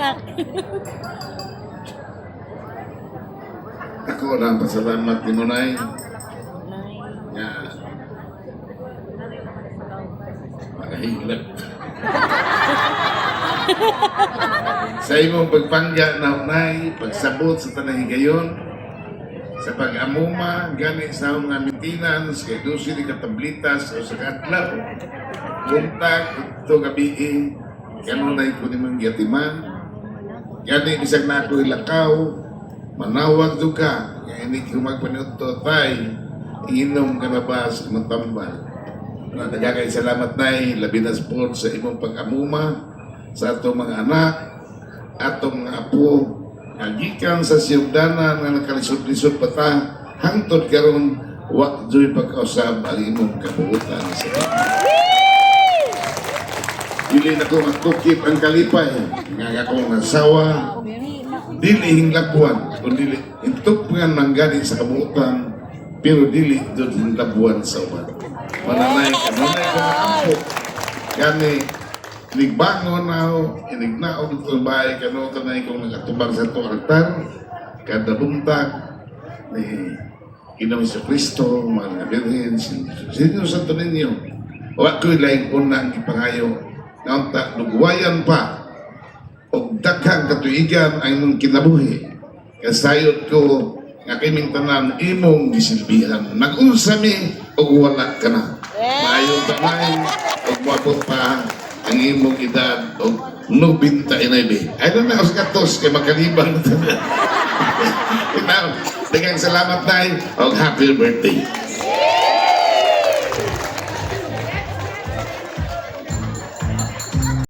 anak. Ako lang pasalamat ni Munay nga makahilap. Sa imong pagpangga na unay, pagsabot sa tanang higayon, sa pag-amuma, gani sa mga maintenance, kay dosi ni katablitas o sa katlaw, buntag, ito gabiin, kanunay ko ni mong yatiman, gani bisag na ako ilakaw, manawag duka, kaya hindi ko magpanuto tay, inom ka na ba sa matambal. Nagagay salamat tay, labi na sport sa imong pag-amuma, sa atong mga anak, atong mga apo, nagikan sa siyugdanan nga nakalisod-lisod pa ta, hangtod karon wa joy pagkausab ang imong kabuutan sa Ginoo. Dili na ko magtukip ang kalipay, nga akong nasawa, dili hinglabuan, kundi intukpan man gani sa kabuutan, pero dili doon hinglabuan sa uban. Mananay kanunay ko na ampo, gani nigbangon na ako, inignaon ito bahay kano kanay kong nagatubang sa itong altar, kada buntag ni Ginoong Jesucristo, mga Birhen, sino sa ito ninyo? Huwag ko'y laing unang ipangayo, naunta, lugwayan pa, o daghang katuigan ang imong kinabuhi, kasayot ko, nga kaming tanan, imong gisilbihan, nag-unsami, o wala ka na. Maayong tanay, o mabot pa, ang imong edad o 99. I don't know, katos kay makalibang. Daghang salamat tayo o happy birthday.